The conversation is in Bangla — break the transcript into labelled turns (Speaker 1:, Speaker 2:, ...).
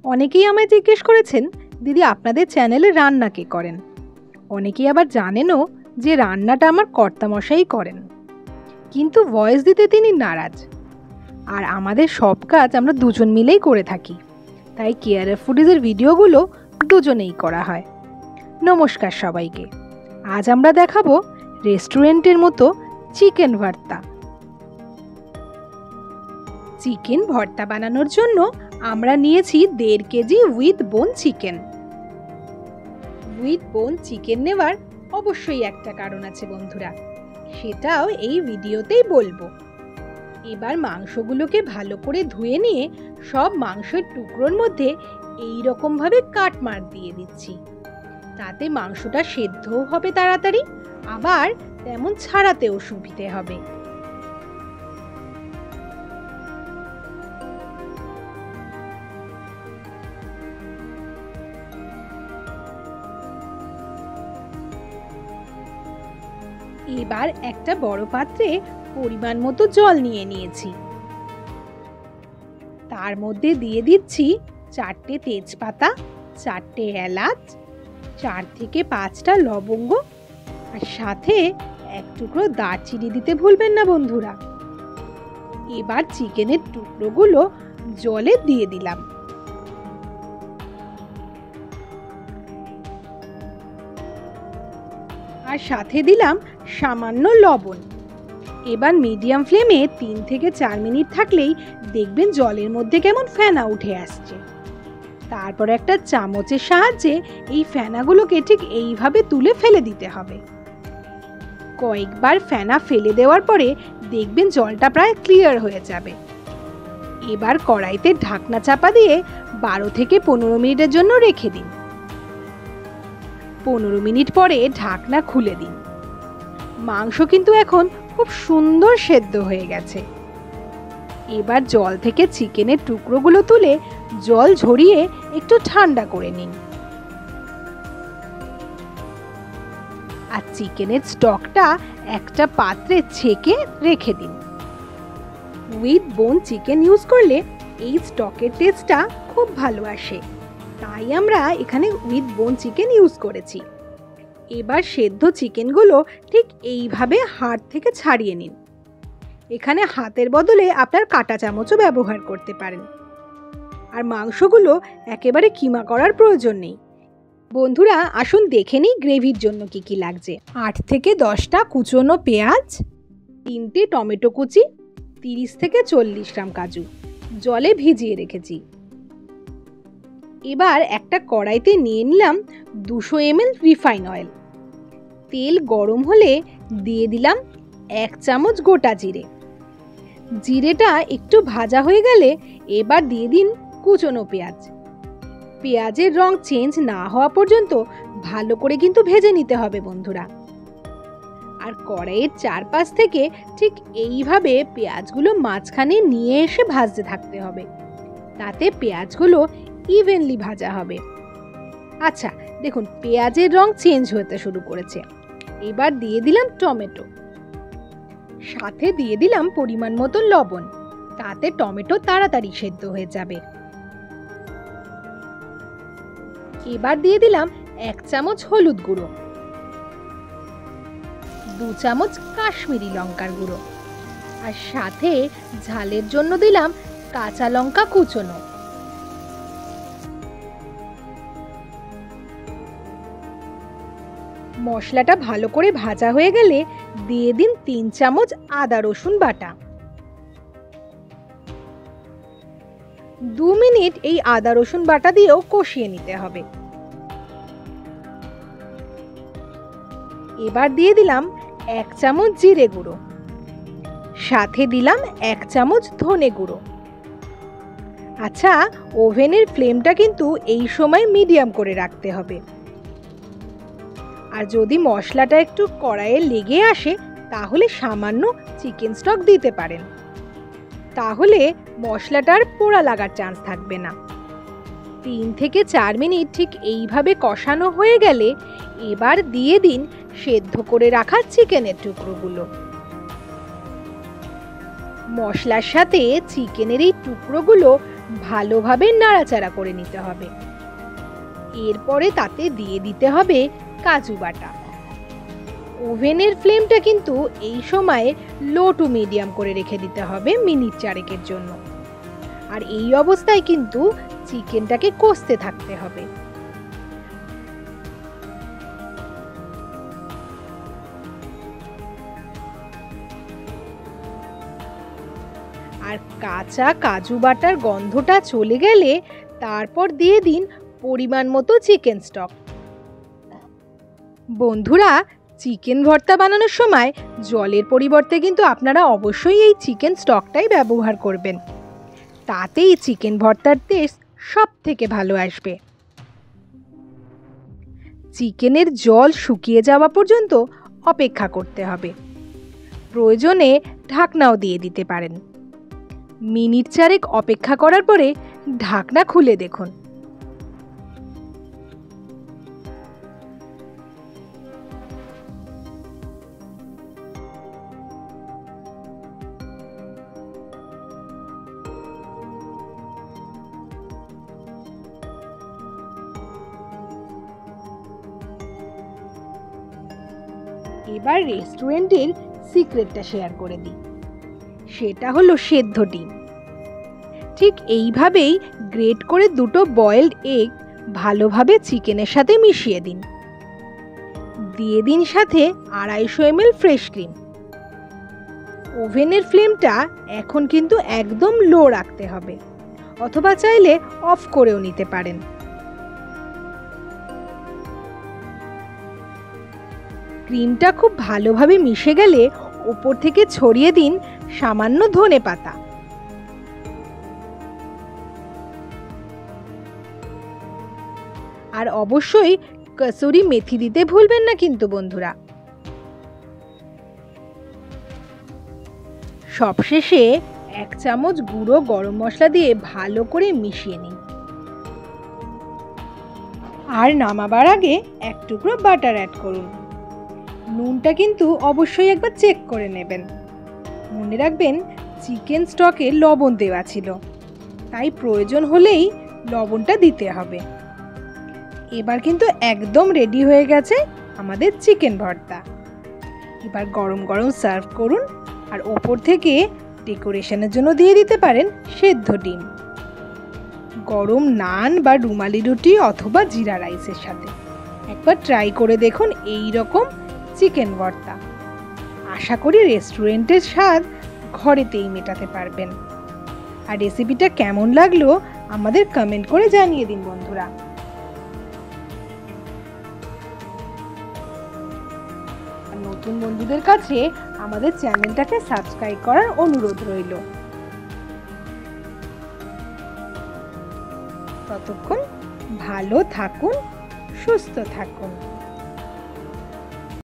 Speaker 1: অনেকেই আমায় জিজ্ঞেস করেছেন, দিদি আপনাদের চ্যানেলে রান্না কে করেন? অনেকেই আবার জানেনও যে রান্নাটা আমার কর্তামশাই করেন, কিন্তু ভয়েস দিতে তিনি নারাজ। আর আমাদের সব কাজ আমরা দুজন মিলেই করে থাকি, তাই কেয়ারএফ ফুডিজের ভিডিওগুলো দুজনেই করা হয়। নমস্কার সবাইকে। আজ আমরা দেখাবো রেস্টুরেন্টের মতো চিকেন ভর্তা। চিকেন ভর্তা বানানোর জন্য আমরা নিয়েছি 1.5 কেজি উইথ বোন চিকেন। উইথ বোন চিকেন নেওয়ার অবশ্যই একটা কারণ আছে বন্ধুরা, সেটাও এই ভিডিওতেই বলবো। এবার মাংসগুলোকে ভালো করে ধুয়ে নিয়ে সব মাংসের টুকরোর মধ্যে এই রকম ভাবে কাট মার দিয়ে দিচ্ছি। তাতে মাংসটা সেদ্ধও হবে তাড়াতাড়ি, আবার তেমন ছাড়াতেও সুবিধে হবে। এবার একটা বড় পাত্রে পরিমাণ মতো জল নিয়ে নিয়েছি। তার মধ্যে দিয়ে দিচ্ছি 4টে তেজপাতা, 4টে এলাচ, 4 থেকে 5টা লবঙ্গ, আর সাথে 1 টুকরো দারচিনি দিতে ভুলবেন না বন্ধুরা। এবার চিকেনের টুকরোগুলো জলে দিয়ে দিলাম। আর সাথে দিলাম সামান্য লবণ। এবার মিডিয়াম ফ্লেমে 3 থেকে 4 মিনিট থাকলেই দেখবেন জলের মধ্যে কেমন ফেনা উঠে আসছে। তারপর একটা চামচের সাহায্যে এই ফেনাগুলোকে ঠিক এইভাবে তুলে ফেলে দিতে হবে। কয়েকবার ফেনা ফেলে দেওয়ার পরে দেখবেন জলটা প্রায় ক্লিয়ার হয়ে যাবে। এবার কড়াইতে ঢাকনা চাপা দিয়ে 12 থেকে 15 মিনিটের জন্য রেখে দিন। 15 মিনিট পরে ঢাকনা খুলে দিন। মাংস কিন্তু এখন খুব সুন্দর সেদ্ধ হয়ে গেছে। এবার জল থেকে চিকেনের টুকরোগুলো তুলে জল ঝরিয়ে একটু ঠান্ডা করে নিন। আর চিকেনের স্টকটা একটা পাত্রে ছেঁকে রেখে দিন। উইথ বোন চিকেন ইউজ করলে এই স্টকের টেস্টটা খুব ভালো আসে, তাই আমরা এখানে উইথ বোন চিকেন ইউজ করেছি। এবার সেদ্ধ চিকেনগুলো ঠিক এইভাবে হাড় থেকে ছাড়িয়ে নিন। এখানে হাতের বদলে আপনার কাঁটা চামচও ব্যবহার করতে পারেন। আর মাংসগুলো একেবারে কিমা করার প্রয়োজন নেই। বন্ধুরা আসুন দেখে নিই গ্রেভির জন্য কি কি লাগছে। 8 থেকে 10টা কুচনো পেঁয়াজ, 3টে টমেটো কুচি, 30 থেকে 40 গ্রাম কাজু জলে ভিজিয়ে রেখেছি। এবার একটা কড়াইতে নিয়ে নিলাম 200 ml রিফাইন অয়েল। তেল গরম হলে দিয়ে দিলাম 1 চামচ গোটা জিরে। জিরেটা একটু ভাজা হয়ে গেলে এবার দিয়ে দিন কুচনো পেঁয়াজ। পেঁয়াজের রং চেঞ্জ না হওয়া পর্যন্ত ভালো করে কিন্তু ভেজে নিতে হবে বন্ধুরা। আর কড়াইয়ের চারপাশ থেকে ঠিক এইভাবে পেঁয়াজগুলো মাঝখানে নিয়ে এসে ভাজতে থাকতে হবে, তাতে পেঁয়াজগুলো ইভেনলি ভাজা হবে। আচ্ছা দেখুন পেঁয়াজের রং চেঞ্জ হতে শুরু করেছে। এবার দিয়ে দিলাম টমেটো, সাথে দিয়ে দিলাম পরিমাণ মতো লবণ, তাতে টমেটো তাড়াতাড়ি সেদ্ধ হয়ে যাবে। এবার দিয়ে দিলাম 1 চামচ হলুদ গুঁড়ো, 2 চামচ কাশ্মীরি লঙ্কার গুঁড়ো, আর সাথে ঝালের জন্য দিলাম কাঁচা লঙ্কা কুচনো। মশলাটা ভালো করে ভাজা হয়ে গেলে দিয়ে দিন 3 চামচ আদা রসুন বাটা। 2 মিনিট এই আদা রসুন বাটা দিয়েও কষিয়ে নিতে হবে। এবার দিয়ে দিলাম 1 চামচ জিরে গুঁড়ো, সাথে দিলাম 1 চামচ ধনে গুঁড়ো। আচ্ছা ওভেনের ফ্লেমটা কিন্তু এই সময় মিডিয়াম করে রাখতে হবে। আর যদি মশলাটা একটু কড়াইয়ে লেগে আসে তাহলে সামান্য চিকেন স্টক দিতে পারেন, তাহলে মশলাটার পোড়া লাগার চান্স থাকবে না। 3 থেকে 4 মিনিট ঠিক এইভাবে কষানো হয়ে গেলে এবার দিয়ে দিন সেদ্ধ করে রাখা চিকেনের টুকরোগুলো। মশলার সাথে চিকেনের এই টুকরোগুলো ভালোভাবে নাড়াচাড়া করে নিতে হবে। এরপরে তাতে দিয়ে দিতে হবে কাজু বাটা। ওভেনের ফ্লেমটা কিন্তু এই সময়ে লো টু মিডিয়াম করে রেখে দিতে হবে মিনিট 4 জন্য। আর এই অবস্থায় কিন্তু চিকেনটাকে কষতে থাকতে হবে। আর কাঁচা কাজু বাটার গন্ধটা চলে গেলে তারপর দিয়ে দিন পরিমাণ মতো চিকেন স্টক। বন্ধুরা, চিকেন ভর্তা বানানোর সময় জলের পরিবর্তে কিন্তু আপনারা অবশ্যই এই চিকেন স্টকটাই ব্যবহার করবেন। তাতেই চিকেন ভর্তার টেস্ট সব থেকে ভালো আসবে। চিকেনের জল শুকিয়ে যাওয়া পর্যন্ত অপেক্ষা করতে হবে। প্রয়োজনে ঢাকনাও দিয়ে দিতে পারেন। মিনিট 4 অপেক্ষা করার পরে ঢাকনা খুলে দেখুন। এবার রেস্টুরেন্টের সিক্রেটটা শেয়ার করে দিই। সেটা হলো সেদ্ধ ডিম। ঠিক এইভাবেই গ্রেট করে 2টো বয়েলড এগ ভালোভাবে চিকেনের সাথে মিশিয়ে দিন। দিয়ে দিন সাথে 250 ml ফ্রেশ ক্রিম। ওভেনের ফ্লেমটা এখন কিন্তু একদম লো রাখতে হবে, অথবা চাইলে অফ করেও নিতে পারেন। ক্রিমটা খুব ভালোভাবে মিশে গেলে উপর থেকে ছড়িয়ে দিন সামান্য ধনেপাতা। আর অবশ্যই কসুরি মেথি দিতে ভুলবেন না কিন্তু বন্ধুরা। সবশেষে 1 চামচ গুঁড়ো গরম মশলা দিয়ে ভালো করে মিশিয়ে নিন। আর নামাবার আগে 1 টুকরো বাটার অ্যাড করুন। নুনটা কিন্তু অবশ্যই একবার চেক করে নেবেন। মনে রাখবেন চিকেন স্টকে লবণ দেওয়া ছিল, তাই প্রয়োজন হলেই লবণটা দিতে হবে। এবার কিন্তু একদম রেডি হয়ে গেছে আমাদের চিকেন ভর্তা। এবার গরম গরম সার্ভ করুন। আর ওপর থেকে ডেকোরেশনের জন্য দিয়ে দিতে পারেন সেদ্ধ ডিম। গরম নান বা রুমালি রুটি অথবা জিরা রাইসের সাথে একবার ট্রাই করে দেখুন এই রকম চিকেন ভর্তা। আশা করি রেস্টুরেন্টের স্বাদ ঘরেতেই মেটাতে পারবেন। আর রেসিপিটা কেমন লাগলো আমাদের কমেন্ট করে জানিয়ে দিন বন্ধুরা। নতুন বন্ধুদের কাছে আমাদের চ্যানেলটাকে সাবস্ক্রাইব করার অনুরোধ রইল। ততক্ষণ ভালো থাকুন, সুস্থ থাকুন।